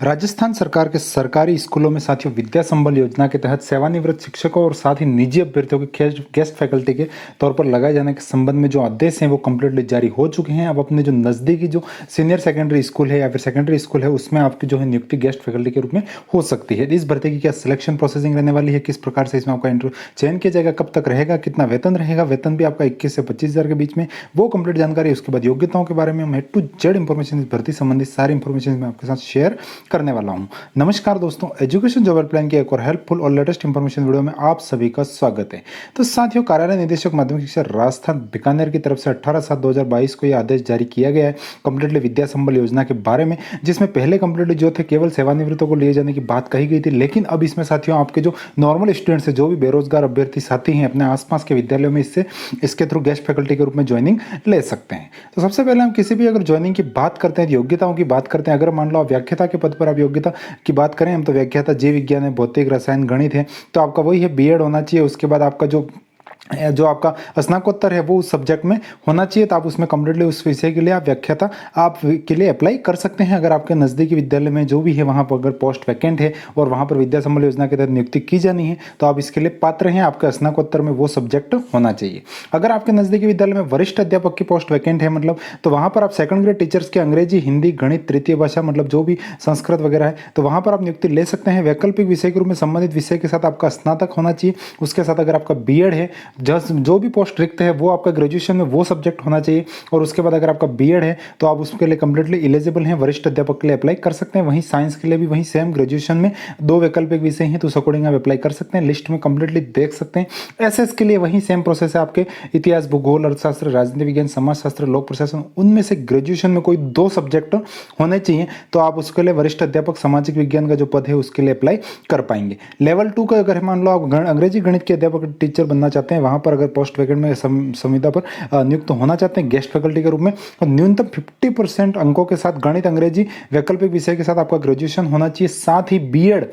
राजस्थान सरकार के सरकारी स्कूलों में साथियों विद्या संबल योजना के तहत सेवानिवृत्त शिक्षकों और साथ ही निजी अभ्यर्थियों के गेस्ट फैकल्टी के तौर पर लगाए जाने के संबंध में जो आदेश हैं वो कंप्लीटली जारी हो चुके हैं। अब अपने जो नज़दीकी जो सीनियर सेकेंडरी स्कूल है या फिर सेकेंडरी स्कूल है उसमें आपकी जो है नियुक्ति गेस्ट फैकल्टी के रूप में हो सकती है। इस भर्ती की क्या सिलेक्शन प्रोसेसिंग रहने वाली है, किस प्रकार से इसमें आपका इंटरव्यू चयन किया जाएगा, कब तक रहेगा, कितना वेतन रहेगा, वेतन भी आपका 21 से 25 हज़ार के बीच में, वो कंप्लीट जानकारी। उसके बाद योग्यताओं के बारे में हम A to Z इंफॉर्मेशन इस भर्ती संबंधित सारी इंफॉर्मेशन मैं आपके साथ शेयर करने वाला हूं। नमस्कार दोस्तों, एजुकेशन जॉब हेल्पलाइन की एक और हेल्पफुल और लेटेस्ट इंफॉर्मेशन वीडियो में आप सभी का स्वागत है। तो साथियों, कार्यालय निदेशक माध्यमिक शिक्षा राजस्थान बीकानेर की तरफ से 18/7/2022 को यह आदेश जारी किया गया है कंप्लीटली विद्या संबल योजना के बारे में, जिसमें पहले कंप्लीटली जो थे केवल सेवानिवृत्तों को लिए जाने की बात कही गई थी, लेकिन अब इसमें साथियों आपके जो नॉर्मल स्टूडेंट्स है, जो भी बेरोजगार अभ्यर्थी साथी हैं अपने आसपास के विद्यालयों में इसके थ्रू गेस्ट फैकल्टी के रूप में ज्वाइनिंग ले सकते हैं। तो सबसे पहले हम किसी भी अगर ज्वाइनिंग की बात करते हैं, योग्यताओं की बात करते हैं, अगर मान लो आप व्याख्याता के पद पर आप योग्यता की बात करें हम, तो व्याख्याता जीव विज्ञान है, भौतिक, रसायन, गणित है, तो आपका वही है बीएड होना चाहिए। उसके बाद आपका जो आपका स्नातकोत्तर है वो उस सब्जेक्ट में होना चाहिए, तो आप उसमें कंप्लीटली उस विषय के लिए आप व्याख्याता आप के लिए अप्लाई कर सकते हैं। अगर आपके नज़दीकी विद्यालय में जो भी है वहाँ पर अगर पोस्ट वैकेंट है और वहाँ पर विद्या संबल योजना के तहत नियुक्ति की जानी है तो आप इसके लिए पात्र हैं, आपका स्नातकोत्तर में वो सब्जेक्ट होना चाहिए। अगर आपके नज़दीकी विद्यालय में वरिष्ठ अध्यापक की पोस्ट वैकेंट है मतलब, तो वहाँ पर आप सेकंड ग्रेड टीचर्स के अंग्रेजी, हिंदी, गणित, तृतीय भाषा मतलब जो भी संस्कृत वगैरह है, तो वहाँ पर आप नियुक्ति ले सकते हैं। वैकल्पिक विषय के रूप में संबंधित विषय के साथ आपका स्नातक होना चाहिए। उसके साथ अगर आपका बीएड है, जो भी पोस्ट रिक्त है वो आपका ग्रेजुएशन में वो सब्जेक्ट होना चाहिए। और उसके बाद अगर आपका बीएड है तो आप उसके लिए कंप्लीटली एलिजिबल हैं, वरिष्ठ अध्यापक के लिए अप्लाई कर सकते हैं। वहीं साइंस के लिए भी वहीं सेम ग्रेजुएशन में 2 वैकल्पिक विषय हैं, तो उस अकॉर्डिंग आप अप्लाई कर सकते हैं। लिस्ट में कंप्लीटली देख सकते हैं। एसएस के लिए वहीं सेम प्रोसेस है, आपके इतिहास, भूगोल, अर्थशास्त्र, राजनीति विज्ञान, समाजशास्त्र, लोक प्रशासन, उनमें से ग्रेजुएशन में कोई 2 सब्जेक्ट होने चाहिए, तो आप उसके लिए वरिष्ठ अध्यापक सामाजिक विज्ञान का जो पद है उसके लिए अप्लाई कर पाएंगे। लेवल 2 का अगर मान लो आप अंग्रेजी गणित के अध्यापक टीचर बनना चाहते हैं, वहां पर अगर पोस्ट वैकेंट में संविदा पर नियुक्त होना चाहते हैं गेस्ट फैकल्टी के रूप में, और न्यूनतम 50% अंकों के साथ गणित, अंग्रेजी वैकल्पिक विषय के साथ आपका ग्रेजुएशन होना चाहिए। साथ ही बीएड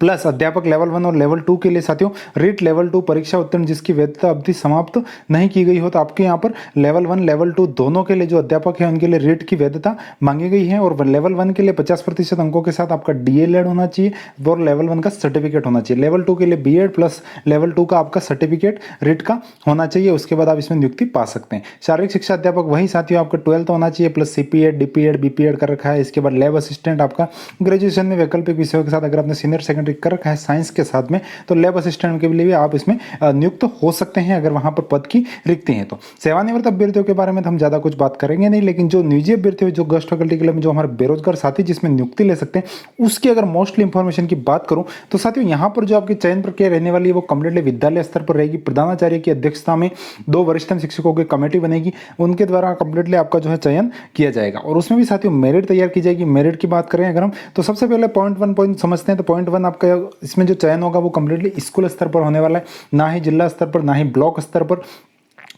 प्लस अध्यापक लेवल 1 और लेवल 2 के लिए साथियों रीट लेवल 2 परीक्षा उत्तीर्ण जिसकी वैधता अवधि समाप्त नहीं की गई हो, तो आपके यहाँ पर लेवल 1 लेवल 2 दोनों के लिए जो अध्यापक है उनके लिए रीट की वैधता मांगी गई है। और लेवल 1 के लिए 50% अंकों के साथ आपका डीएलएड होना चाहिए और लेवल 1 का सर्टिफिकेट होना चाहिए। लेवल 2 के लिए बीएड प्लस लेवल 2 का आपका सर्टिफिकेट रीट का होना चाहिए। उसके बाद आप इसमें नियुक्ति पा सकते हैं। शारीरिक शिक्षा अध्यापक वही साथियों आपका 12th होना चाहिए प्लस सीपीएड, डीपीएड, बीपीएड कर रखा है। इसके बाद लैब असिस्टेंट आपका ग्रेजुएशन में वैकल्पिक विषयों के साथ अगर आपने सीनियर सेकेंडरी कर रखा है साइंस के साथ में, तो लैब असिस्टेंट के लिए भी आप इसमें नियुक्त हो सकते हैं अगर वहां पर पद की रिक्ति है। तो सेवानिवृत्त अभ्यर्थियों के बारे में तो हम ज्यादा कुछ बात करेंगे नहीं, लेकिन जो निजी अभ्यर्थी जो गेस्ट फैकल्टी के लिए जो हमारे बेरोजगार साथी जिसमें नियुक्ति ले सकते हैं उसकी अगर मोस्टली इंफॉर्मेशन की बात करूं तो साथियों यहाँ पर जो आपकी चयन प्रक्रिया रहने वाली है वो कंप्लीटली विद्यालय स्तर पर रहेगी। प्रधानाचार्य की अध्यक्षता में 2 वरिष्ठ शिक्षकों की कमेटी बनेगी, उनके द्वारा कंप्लीटली आपका जो है चयन किया जाएगा और उसमें भी साथियों मेरिट तैयार की जाएगी। मेरिट की बात करें अगर हम, तो सबसे पहले पॉइंट समझते हैं। तो पॉइंट 1 आपका इसमें जो चयन होगा वो कंप्लीटली स्कूल स्तर पर होने वाला है, ना ही जिला स्तर पर, ना ही ब्लॉक स्तर पर।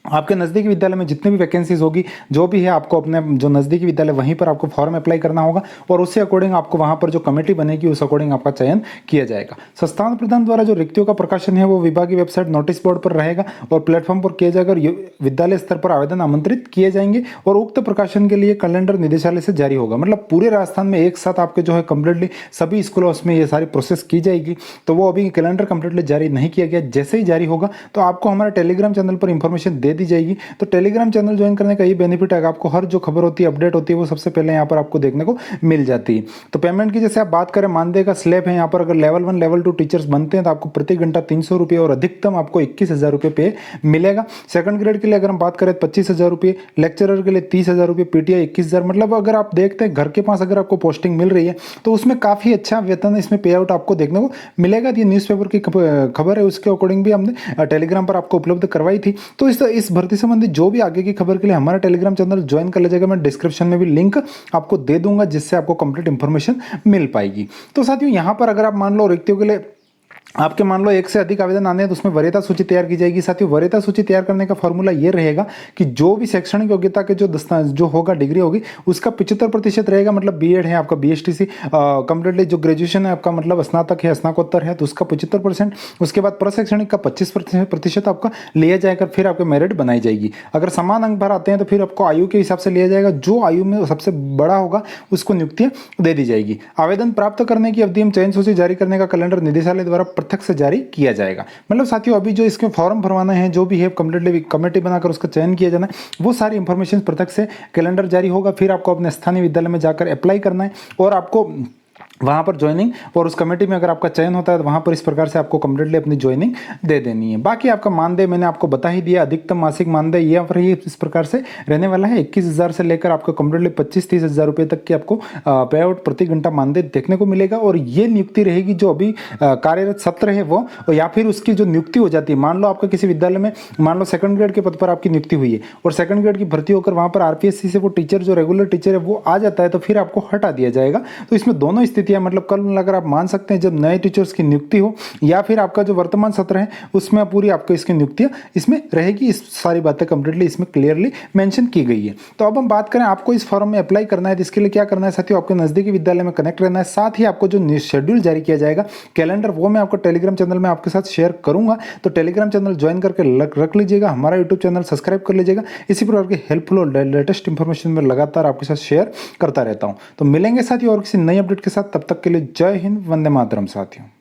आपके नज़दीकी विद्यालय में जितने भी वैकेंसीज होगी जो भी है, आपको अपने जो नज़दीकी विद्यालय वहीं पर आपको फॉर्म अप्लाई करना होगा और उससे अकॉर्डिंग आपको वहां पर जो कमेटी बनेगी उस अकॉर्डिंग आपका चयन किया जाएगा। संस्थान प्रधान द्वारा जो रिक्तियों का प्रकाशन है वो विभागीय वेबसाइट नोटिस बोर्ड पर रहेगा और प्लेटफॉर्म पर किया जाएगा। विद्यालय स्तर पर आवेदन आमंत्रित किए जाएंगे और उक्त प्रकाशन के लिए कैलेंडर निदेशालय से जारी होगा। मतलब पूरे राजस्थान में एक साथ आपके जो है कंप्लीटली सभी स्कूलों में ये सारी प्रोसेस की जाएगी। तो वो अभी कैलेंडर कंप्लीटली जारी नहीं किया गया, जैसे ही जारी होगा तो आपको हमारे टेलीग्राम चैनल पर इंफॉर्मेशन दे दी जाएगी। तो टेलीग्राम चैनल ज्वाइन करने का ये बेनिफिट है, आपको हर जो खबर होती है, अपडेट होती है, वो सबसे पहले यहाँ पर आपको देखने को मिल जाती है। तो पेमेंट की जैसे आप बात करें, मानदेय का स्लैब है यहाँ पर, अगर लेवल 1 लेवल 2 टीचर्स बनते हैं तो आपको प्रति घंटा 300 रुपये और अधिकतम आपको 21,000 रुपये पे मिलेगा। सेकंड ग्रेड के लिए अगर हम बात करें 25,000 रुपये, लेक्चरर के लिए 30,000 रुपये, पीटीआई 21,000। मतलब अगर आप देखते हैं घर के पास अगर आपको पोस्टिंग मिल रही है तो उसमें काफ़ी अच्छा वेतन इसमें पे आउट आपको देखने को मिलेगा। ये न्यूज़पेपर की खबर है, उसके अकॉर्डिंग भी हमने टेलीग्राम पर आपको उपलब्ध करवाई थी। तो इस भर्ती संबंधी जो भी आगे की खबर के लिए हमारा टेलीग्राम चैनल ज्वाइन कर लीजिएगा। मैं डिस्क्रिप्शन में भी लिंक आपको दे दूंगा जिससे आपको कंप्लीट इंफॉर्मेशन मिल पाएगी। तो साथियों यहाँ पर अगर आप मान लो रिक्तियों के लिए आपके मान लो एक से अधिक आवेदन आने हैं तो उसमें वरीयता सूची तैयार की जाएगी। साथियों, वरीयता सूची तैयार करने का फॉर्मूला ये रहेगा कि जो भी शैक्षणिक योग्यता के जो दस्तावेज जो होगा, डिग्री होगी, उसका 75% रहेगा। मतलब बीएड है आपका, बीएसटीसी कंप्लीटली जो ग्रेजुएशन है आपका, मतलब स्नातक है, स्नाकोत्तर है, तो उसका 75%। उसके बाद प्रशैक्षणिक का 25% आपका लिया जाएगा। फिर आपकी मेरिट बनाई जाएगी। अगर समान अंक भर आते हैं तो फिर आपको आयु के हिसाब से लिया जाएगा। जो आयु में सबसे बड़ा होगा उसको नियुक्तियां दे दी जाएगी। आवेदन प्राप्त करने की अवधि में चयन सूची जारी करने का कैलेंडर निदेशालय द्वारा प्रत्यक्ष से जारी किया जाएगा। मतलब साथियों, अभी जो इसके फॉर्म भरवाना है, जो भी है कंप्लीटली कमेटी बनाकर उसका चयन किया जाना है, वो सारी इंफॉर्मेशन प्रत्यक्ष से कैलेंडर जारी होगा। फिर आपको अपने स्थानीय विद्यालय में जाकर अप्लाई करना है और आपको वहाँ पर ज्वाइनिंग, और उस कमेटी में अगर आपका चयन होता है तो वहाँ पर इस प्रकार से आपको कंप्लीटली अपनी ज्वाइनिंग दे देनी है। बाकी आपका मानदेय मैंने आपको बता ही दिया। अधिकतम मासिक मानदेय ये पर ये इस प्रकार से रहने वाला है, 21,000 से लेकर आपको कंप्लीटली 25-30 हज़ार रुपये तक की आपको पे आउट प्रति घंटा मानदेय देखने को मिलेगा। और ये नियुक्ति रहेगी जो अभी कार्यरत सत्र है वो, या फिर उसकी जो नियुक्ति हो जाती है। मान लो आपका किसी विद्यालय में मान लो सेकंड ग्रेड के पद पर आपकी नियुक्ति हुई है और सेकंड ग्रेड की भर्ती होकर वहाँ पर आरपीएससी से वो टीचर जो रेगुलर टीचर है वो आ जाता है, तो फिर आपको हटा दिया जाएगा। तो इसमें दोनों स्थितियां, मतलब कल मिलाकर आप मान सकते हैं जब नए टीचर्स की नियुक्ति हो या फिर आपका जो वर्तमान सत्र है उसमें पूरी आपको इसकी नियुक्तियां इसमें रहेगी। इस सारी बातें कंप्लीटली इसमें क्लियरली मेंशन की गई है। तो अब हम बात करें आपको इस फॉर्म में अप्लाई करना है तो इसके लिए क्या करना है साथियों, आपके नजदीकी विद्यालय में कनेक्ट रहना है। साथ ही आपको जो शेड्यूल जारी किया जाएगा, कैलेंडर, वो मैं आपको टेलीग्राम चैनल में आपके साथ शेयर करूंगा। तो टेलीग्राम चैनल ज्वाइन करके रख लीजिएगा, हमारा यूट्यूब चैनल सब्सक्राइब कर लीजिएगा। इसी प्रकार की हेल्पफुल और लेटेस्ट इंफॉर्मेशन में लगातार आपके साथ शेयर करता रहता हूं। तो मिलेंगे साथियों और किसी नई अपडेट के साथ, तब तक के लिए जय हिंद, वंदे मातरम साथियों।